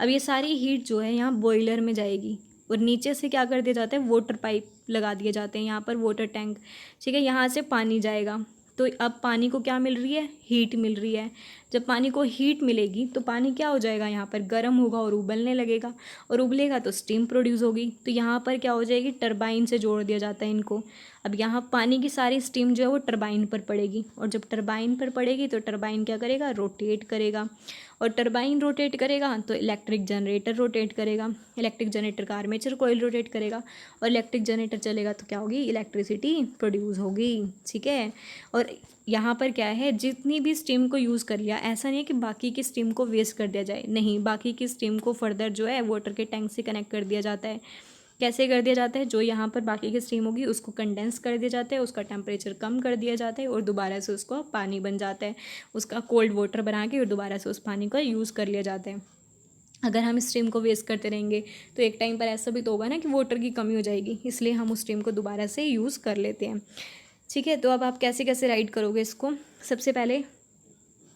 अब ये सारी हीट जो है यहाँ बॉयलर में जाएगी और नीचे से क्या कर दिया जाता है, वाटर पाइप लगा दिए जाते हैं, यहाँ पर वाटर टैंक, ठीक है। यहाँ से पानी जाएगा, तो अब पानी को क्या मिल रही है, हीट मिल रही है। जब पानी को हीट मिलेगी तो पानी क्या हो जाएगा, यहाँ पर गर्म होगा और उबलने लगेगा, और उबलेगा तो स्टीम प्रोड्यूस होगी। तो यहाँ पर क्या हो जाएगी, टरबाइन से जोड़ दिया जाता है इनको। अब यहाँ पानी की सारी स्टीम जो है वो टरबाइन पर पड़ेगी, और जब टरबाइन पर पड़ेगी तो टरबाइन क्या करेगा, रोटेट करेगा। और टरबाइन रोटेट करेगा तो इलेक्ट्रिक जनरेटर रोटेट करेगा, इलेक्ट्रिक जनरेटर का आर्मेचर कोयल रोटेट करेगा, और इलेक्ट्रिक जनरेटर चलेगा तो क्या होगी, इलेक्ट्रिसिटी प्रोड्यूस होगी, ठीक है। और यहाँ पर क्या है, जितनी भी स्टीम को यूज़ कर लिया, ऐसा नहीं है कि बाकी की स्टीम को वेस्ट कर दिया जाए, नहीं, बाकी की स्टीम को फर्दर जो है वाटर के टैंक से कनेक्ट कर दिया जाता है। कैसे कर दिया जाता है, जो यहाँ पर बाकी की स्टीम होगी उसको कंडेंस कर दिया जाता है, उसका टेम्परेचर कम कर दिया जाता है, और दोबारा से उसको पानी बन जाता है, उसका कोल्ड वाटर बना के और दोबारा से उस पानी का यूज़ कर लिया जाता है। अगर हम स्टीम को वेस्ट करते रहेंगे तो एक टाइम पर ऐसा भी तो होगा ना कि वाटर की कमी हो जाएगी, इसलिए हम उस स्टीम को दोबारा से यूज़ कर लेते हैं, ठीक है। तो अब आप कैसे कैसे राइड करोगे इसको, सबसे पहले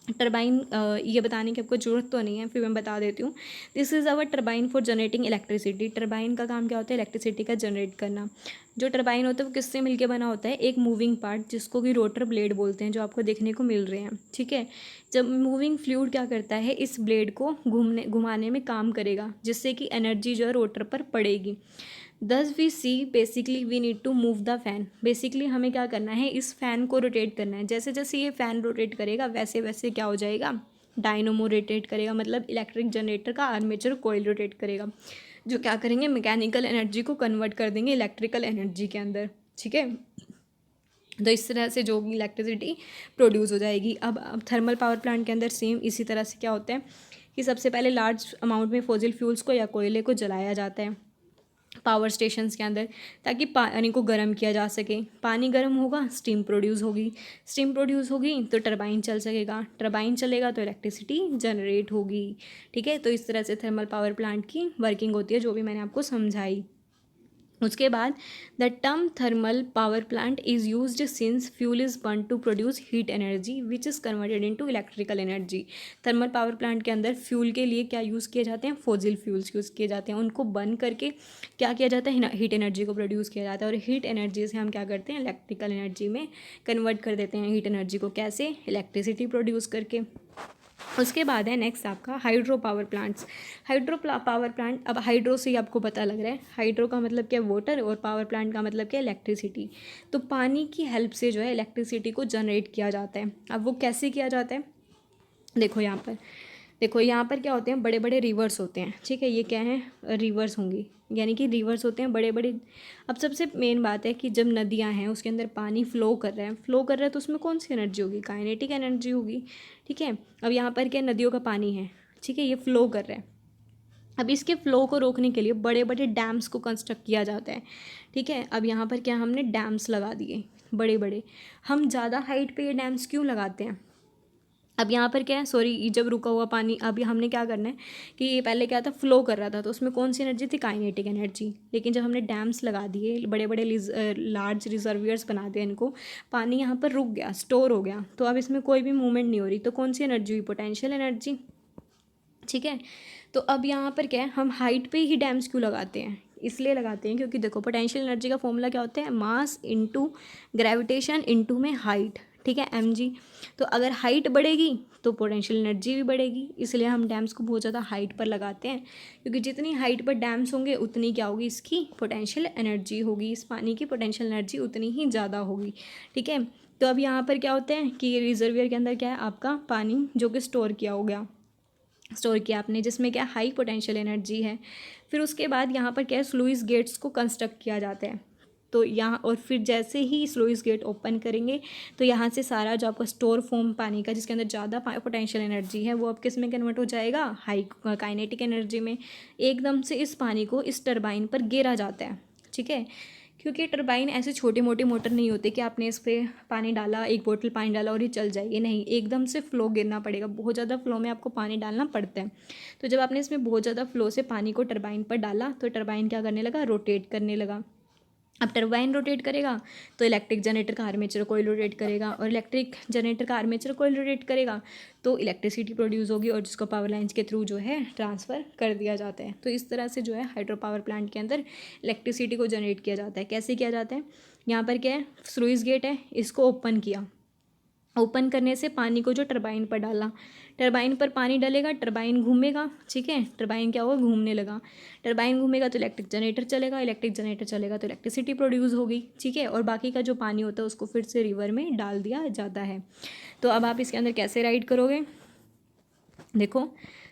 टरबाइन, ये बताने की आपको ज़रूरत तो नहीं है, फिर मैं बता देती हूँ। This is our turbine for generating electricity. Turbine का काम क्या होता है, इलेक्ट्रिसिटी का जनरेट करना। जो टरबाइन होता है वो किससे मिलके बना होता है, एक मूविंग पार्ट जिसको कि रोटर ब्लेड बोलते हैं, जो आपको देखने को मिल रहे हैं, ठीक है। जब मूविंग फ्लूइड क्या करता है, इस ब्लेड को घुमाने में काम करेगा, जिससे कि एनर्जी जो है रोटर पर पड़ेगी। Thus we see basically we need to move the fan. Basically हमें क्या करना है, इस फ़ैन को रोटेट करना है। जैसे जैसे ये फ़ैन रोटेट करेगा वैसे वैसे क्या हो जाएगा, डायनोमो रोटेट करेगा, मतलब इलेक्ट्रिक जनरेटर का आर्मेचर कोयल रोटेट करेगा, जो क्या करेंगे, मैकेनिकल एनर्जी को कन्वर्ट कर देंगे इलेक्ट्रिकल एनर्जी के अंदर, ठीक है। तो इस तरह से जो इलेक्ट्रिसिटी प्रोड्यूस हो जाएगी। अब थर्मल पावर प्लांट के अंदर सेम इसी तरह से क्या होता है कि सबसे पहले लार्ज अमाउंट में फॉसिल फ्यूल्स को या कोयले को जलाया जाता है पावर स्टेशंस के अंदर, ताकि पानी को गर्म किया जा सके। पानी गर्म होगा, स्टीम प्रोड्यूस होगी, स्टीम प्रोड्यूस होगी तो टरबाइन चल सकेगा, टरबाइन चलेगा तो इलेक्ट्रिसिटी जनरेट होगी, ठीक है। तो इस तरह से थर्मल पावर प्लांट की वर्किंग होती है, जो भी मैंने आपको समझाई। उसके बाद the term thermal power plant is used since fuel is burn to produce heat energy which is converted into electrical energy. Thermal power plant के अंदर फ्यूल के लिए क्या यूज़ किए जाते हैं, फॉसिल फ्यूल्स यूज़ किए जाते हैं, उनको बर्न करके क्या किया जाता है, हीट एनर्जी को प्रोड्यूस किया जाता है। और हीट एनर्जी से हम क्या करते हैं, इलेक्ट्रिकल एनर्जी में कन्वर्ट कर देते हैं हीट एनर्जी को, कैसे, इलेक्ट्रिसिटी प्रोड्यूस करके। उसके बाद है नेक्स्ट आपका hydro power plants. Hydro power plant, अब हाइड्रो से ही आपको पता लग रहा है, हाइड्रो का मतलब क्या है वाटर, और पावर प्लांट का मतलब क्या है इलेक्ट्रिसिटी। तो पानी की हेल्प से जो है इलेक्ट्रिसिटी को जनरेट किया जाता है। अब वो कैसे किया जाता है, देखो यहाँ पर, देखो यहाँ पर क्या होते हैं, बड़े बड़े रिवर्स होते हैं, ठीक है, ये क्या है रिवर्स होंगी, यानी कि रिवर्स होते हैं बड़े बड़े। अब सबसे मेन बात है कि जब नदियाँ हैं उसके अंदर पानी फ्लो कर रहा है, तो उसमें कौन सी एनर्जी होगी, काइनेटिक एनर्जी होगी, ठीक है। अब यहाँ पर क्या नदियों का पानी है, ठीक है, ये फ्लो कर रहा है। अब इसके फ्लो को रोकने के लिए बड़े बड़े डैम्स को कंस्ट्रक्ट किया जाता है, ठीक है। अब यहाँ पर क्या हमने डैम्स लगा दिए बड़े बड़े। हम ज़्यादा हाइट पे ये डैम्स क्यों लगाते हैं, अब यहाँ पर क्या है, सॉरी, जब रुका हुआ पानी, अभी हमने क्या करना है कि ये पहले क्या था, फ्लो कर रहा था, तो उसमें कौन सी एनर्जी थी, काइनेटिक एनर्जी। लेकिन जब हमने डैम्स लगा दिए, बड़े बड़े लार्ज रिजर्वियर्स बना दिए इनको, पानी यहाँ पर रुक गया, स्टोर हो गया, तो अब इसमें कोई भी मूवमेंट नहीं हो रही, तो कौन सी एनर्जी हुई, पोटेंशियल एनर्जी, ठीक है। तो अब यहाँ पर क्या है, हम हाइट पे ही डैम्स क्यों लगाते हैं, इसलिए लगाते हैं क्योंकि देखो पोटेंशियल एनर्जी का फॉर्मूला क्या होता है, मास इनटू ग्रेविटेशन इनटू में हाइट, ठीक है, mg। तो अगर हाइट बढ़ेगी तो पोटेंशियल एनर्जी भी बढ़ेगी, इसलिए हम डैम्स को बहुत ज़्यादा हाइट पर लगाते हैं, क्योंकि जितनी हाइट पर डैम्स होंगे उतनी क्या होगी, इसकी पोटेंशियल एनर्जी होगी, इस पानी की पोटेंशियल एनर्जी उतनी ही ज़्यादा होगी, ठीक है। तो अब यहाँ पर क्या होता है कि रिजर्वियर के अंदर क्या है, आपका पानी जो कि स्टोर किया हो गया, स्टोर किया आपने, जिसमें क्या हाई पोटेंशियल एनर्जी है। फिर उसके बाद यहाँ पर क्या है, स्लुइस गेट्स को कंस्ट्रक्ट किया जाता है। तो यहाँ, और फिर जैसे ही स्लुइस गेट ओपन करेंगे तो यहाँ से सारा जो आपका स्टोर फॉर्म पानी का, जिसके अंदर ज़्यादा पोटेंशियल एनर्जी है, वो अब किस में कन्वर्ट हो जाएगा, हाई काइनेटिक एनर्जी में। एकदम से इस पानी को इस टरबाइन पर गिरा जाता है, ठीक है, क्योंकि टरबाइन ऐसे छोटी मोटी मोटर नहीं होती कि आपने इस पर पानी डाला, एक बोतल पानी डाला और ये चल जाएगी, नहीं, एकदम से फ्लो गिरना पड़ेगा, बहुत ज़्यादा फ्लो में आपको पानी डालना पड़ता है। तो जब आपने इसमें बहुत ज़्यादा फ्लो से पानी को टरबाइन पर डाला तो टरबाइन क्या करने लगा, रोटेट करने लगा। अब टरबाइन रोटेट करेगा तो इलेक्ट्रिक जनरेटर का आर्मेचर कोयल रोटेट करेगा, और इलेक्ट्रिक जनरेटर का आर्मेचर कोयल रोटेट करेगा तो इलेक्ट्रिसिटी प्रोड्यूस होगी, और जिसको पावर लाइन्स के थ्रू जो है ट्रांसफ़र कर दिया जाता है। तो इस तरह से जो है हाइड्रो पावर प्लांट के अंदर इलेक्ट्रिसिटी को जनरेट किया जाता है। कैसे किया जाता है, यहाँ पर क्या है, स्लुइस गेट है, इसको ओपन किया, ओपन करने से पानी को जो टरबाइन पर डाला, टरबाइन पर पानी डलेगा, टरबाइन घूमेगा, ठीक है, टरबाइन क्या होगा, घूमने लगा, टरबाइन घूमेगा तो इलेक्ट्रिक जनरेटर चलेगा, इलेक्ट्रिक जनरेटर चलेगा तो इलेक्ट्रिसिटी प्रोड्यूस होगी, ठीक है, और बाकी का जो पानी होता है उसको फिर से रिवर में डाल दिया जाता है। तो अब आप इसके अंदर कैसे राइड करोगे, देखो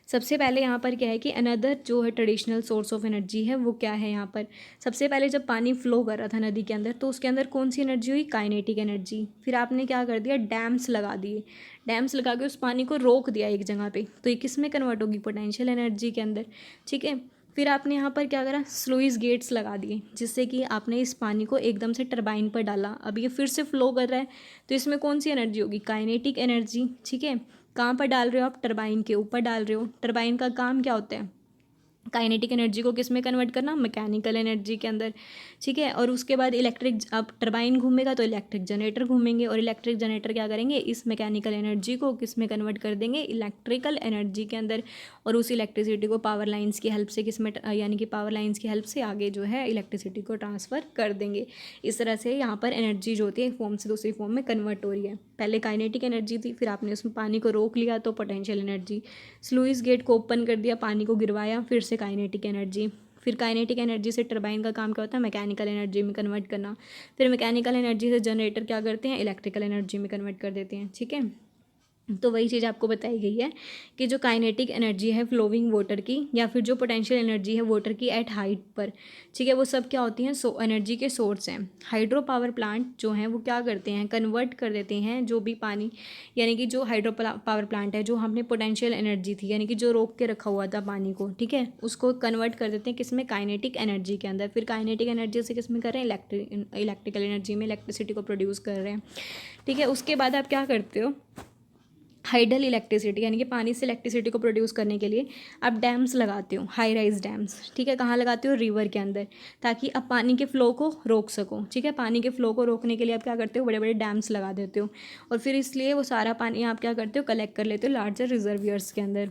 सबसे पहले यहाँ पर क्या है कि अनदर जो है ट्रेडिशनल सोर्स ऑफ एनर्जी है वो क्या है, यहाँ पर सबसे पहले जब पानी फ्लो कर रहा था नदी के अंदर तो उसके अंदर कौन सी एनर्जी हुई, काइनेटिक एनर्जी। फिर आपने क्या कर दिया, डैम्स लगा दिए, डैम्स लगा के उस पानी को रोक दिया एक जगह पे, तो ये किस में कन्वर्ट होगी, पोटेंशियल एनर्जी के अंदर, ठीक है। फिर आपने यहाँ पर क्या करा, स्लुइस गेट्स लगा दिए, जिससे कि आपने इस पानी को एकदम से टरबाइन पर डाला, अब ये फिर से फ्लो कर रहा है, तो इसमें कौन सी एनर्जी होगी, काइनेटिक एनर्जी, ठीक है। कहाँ पर डाल रहे हो आप, टरबाइन के ऊपर डाल रहे हो। टरबाइन का काम क्या होता है, काइनेटिक एनर्जी को किस में कन्वर्ट करना, मैकेनिकल एनर्जी के अंदर, ठीक है। और उसके बाद इलेक्ट्रिक, अब टरबाइन घूमेगा तो इलेक्ट्रिक जनरेटर घूमेंगे, और इलेक्ट्रिक जनरेटर क्या करेंगे, इस मैकेनिकल एनर्जी को किस में कन्वर्ट कर देंगे, इलेक्ट्रिकल एनर्जी के अंदर, और उस इलेक्ट्रिसिटी को पावर लाइन्स की हेल्प से किस में, यानी कि पावर लाइन्स की हेल्प से आगे जो है इलेक्ट्रिसिटी को ट्रांसफ़र कर देंगे। इस तरह से यहाँ पर एनर्जी जो होती है एक फॉर्म से दूसरी फॉर्म में कन्वर्ट हो रही है। पहले काइनेटिक एनर्जी थी, फिर आपने उसमें पानी को रोक लिया तो पोटेंशियल एनर्जी, स्लुइस गेट को ओपन कर दिया, पानी को गिरवाया, फिर से काइनेटिक एनर्जी। फिर काइनेटिक एनर्जी से टरबाइन का काम क्या होता है, मैकेनिकल एनर्जी में कन्वर्ट करना। फिर मैकेनिकल एनर्जी से जनरेटर क्या करते हैं, इलेक्ट्रिकल एनर्जी में कन्वर्ट कर देते हैं, ठीक है। तो वही चीज़ आपको बताई गई है कि जो काइनेटिक एनर्जी है फ्लोइंग वाटर की, या फिर जो पोटेंशियल एनर्जी है वाटर की एट हाइट पर, ठीक है, वो सब क्या होती हैं, एनर्जी के सोर्स हैं। हाइड्रो पावर प्लांट जो हैं वो क्या करते हैं, कन्वर्ट कर देते हैं जो भी पानी, यानी कि जो हाइड्रो पावर प्लांट है, जो हमने पोटेंशियल एनर्जी थी, यानी कि जो रोक के रखा हुआ था पानी को, ठीक है, उसको कन्वर्ट कर देते हैं किस में, काइनेटिक एनर्जी के अंदर। फिर काइनेटिक एनर्जी से किस में कर रहे हैं, इलेक्ट्रिकल एनर्जी में, इलेक्ट्रिसिटी को प्रोड्यूस कर रहे हैं, ठीक है। उसके बाद आप क्या करते हो, हाइडल इलेक्ट्रिसिटी, यानी कि पानी से इलेक्ट्रिसिटी को प्रोड्यूस करने के लिए आप डैम्स लगाते हो, हाई राइज डैम्स, ठीक है। कहाँ लगाते हो, रिवर के अंदर, ताकि आप पानी के फ्लो को रोक सको, ठीक है। पानी के फ्लो को रोकने के लिए आप क्या करते हो, बड़े बड़े डैम्स लगा देते हो, और फिर इसलिए वो सारा पानी आप क्या करते हो, कलेक्ट कर लेते हो लार्जर रिजर्वियर्स के अंदर।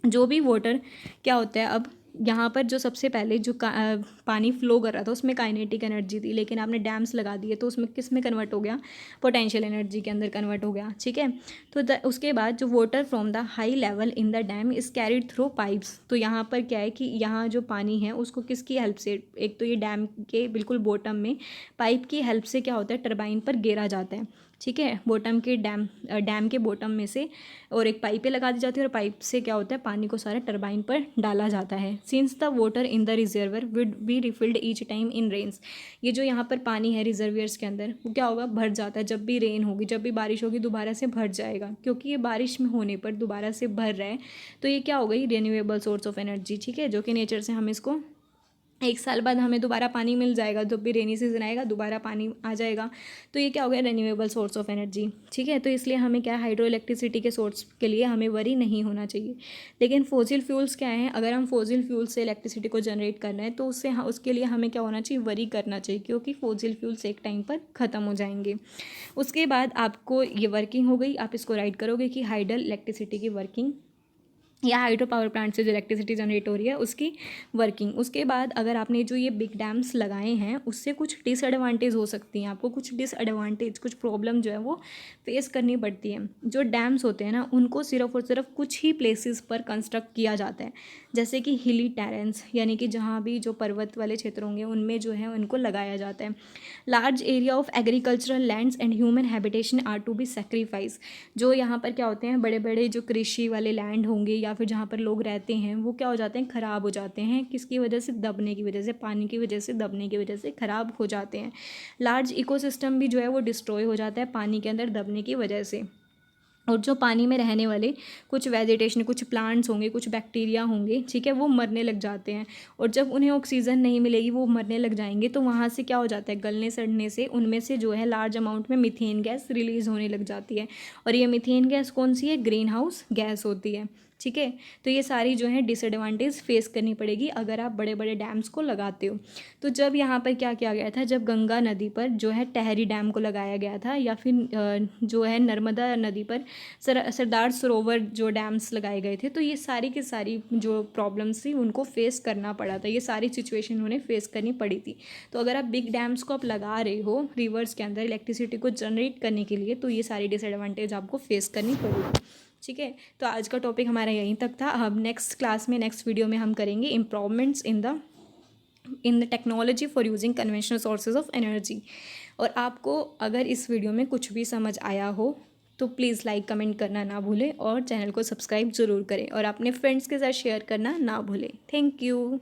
जो भी वाटर क्या होता है, अब यहाँ पर जो सबसे पहले जो पानी फ्लो कर रहा था उसमें काइनेटिक एनर्जी थी, लेकिन आपने डैम्स लगा दिए तो उसमें किस में कन्वर्ट हो गया, पोटेंशियल एनर्जी के अंदर कन्वर्ट हो गया, ठीक है। तो उसके बाद जो water from the high level in the dam is carried through pipes. तो यहाँ पर क्या है कि यहाँ जो पानी है उसको किसकी हेल्प से, एक तो ये डैम के बिल्कुल बॉटम में पाइप की हेल्प से क्या होता है, टरबाइन पर गिरा जाता है, ठीक है, बॉटम के डैम के बॉटम में से, और एक पाइपें लगा दी जाती है और पाइप से क्या होता है, पानी को सारा टरबाइन पर डाला जाता है। Since the water in the reservoir would be refilled each time in rains. ये जो यहाँ पर पानी है रिजर्वियर्स के अंदर वो क्या होगा, भर जाता है, जब भी रेन होगी, जब भी बारिश होगी दोबारा से भर जाएगा, क्योंकि ये बारिश में होने पर दोबारा से भर रहा है। तो ये क्या हो गई, रिन्यूएबल सोर्स ऑफ एनर्जी, ठीक है, जो कि नेचर से हम इसको 1 साल बाद हमें दोबारा पानी मिल जाएगा, जब भी रेनी सीजन आएगा दोबारा पानी आ जाएगा। तो ये क्या हो गया, रिन्यूएबल सोर्स ऑफ एनर्जी, ठीक है। तो इसलिए हमें क्या, हाइड्रो इलेक्ट्रिसिटी के सोर्स के लिए हमें वरी नहीं होना चाहिए। लेकिन फॉसिल फ्यूल्स क्या हैं, अगर हम फॉसिल फ्यूल्स से इलेक्ट्रिसिटी को जनरेट करना है तो उसके लिए हमें क्या होना चाहिए, वरी करना चाहिए, क्योंकि फॉसिल फ्यूल्स एक टाइम पर ख़त्म हो जाएंगे। उसके बाद आपको ये वर्किंग हो गई, आप इसको राइट करोगे कि हाइडल इलेक्ट्रिसिटी की वर्किंग या हाइड्रो पावर प्लांट से जो इलेक्ट्रिसिटी जनरेट हो रही है उसकी वर्किंग। उसके बाद अगर आपने जो ये बिग डैम्स लगाए हैं उससे कुछ डिसएडवांटेज हो सकती हैं, आपको कुछ डिसएडवांटेज, कुछ प्रॉब्लम जो है वो फेस करनी पड़ती है। जो डैम्स होते हैं ना उनको सिर्फ और सिर्फ कुछ ही प्लेसेस पर कंस्ट्रक्ट किया जाता है, जैसे कि हिली टेरेंस, यानी कि जहाँ भी जो पर्वत वाले क्षेत्र होंगे उनमें जो है उनको लगाया जाता है। Large area of agricultural lands and human habitation are to be sacrifice. जो यहाँ पर क्या होते हैं, बड़े बड़े जो कृषि वाले लैंड होंगे या फिर जहाँ पर लोग रहते हैं वो क्या हो जाते हैं, ख़राब हो जाते हैं, किसकी वजह से, दबने की वजह से, पानी की वजह से, दबने की वजह से ख़राब हो जाते हैं। लार्ज इकोसिस्टम भी जो है वो डिस्ट्रॉय हो जाता है पानी के अंदर दबने की वजह से। और जो पानी में रहने वाले कुछ वेजिटेशन, कुछ प्लांट्स होंगे, कुछ बैक्टीरिया होंगे, ठीक है, वो मरने लग जाते हैं। और जब उन्हें ऑक्सीजन नहीं मिलेगी, वो मरने लग जाएंगे, तो वहाँ से क्या हो जाता है, गलने सड़ने से उनमें से जो है लार्ज अमाउंट में मीथेन गैस रिलीज़ होने लग जाती है। और ये मीथेन गैस कौन सी है, ग्रीन हाउस गैस होती है, ठीक है। तो ये सारी जो है डिसएडवांटेज फेस करनी पड़ेगी अगर आप बड़े बड़े डैम्स को लगाते हो। तो जब यहाँ पर क्या किया गया था, जब गंगा नदी पर जो है टहरी डैम को लगाया गया था, या फिर जो है नर्मदा नदी पर सरदार सरोवर जो डैम्स लगाए गए थे, तो ये सारी की सारी जो प्रॉब्लम्स थी उनको फेस करना पड़ा था, ये सारी सिचुएशन उन्हें फेस करनी पड़ी थी। तो अगर आप बिग डैम्स को आप लगा रहे हो रिवर्स के अंदर इलेक्ट्रिसिटी को जनरेट करने के लिए, तो ये सारी डिसएडवांटेज आपको फेस करनी पड़ेगी, ठीक है। तो आज का टॉपिक हमारा यहीं तक था। अब नेक्स्ट क्लास में, नेक्स्ट वीडियो में हम करेंगे improvements in the technology for using conventional sources of energy. और आपको अगर इस वीडियो में कुछ भी समझ आया हो तो प्लीज़ लाइक कमेंट करना ना भूलें और चैनल को सब्सक्राइब ज़रूर करें और अपने फ्रेंड्स के साथ शेयर करना ना भूलें। Thank you.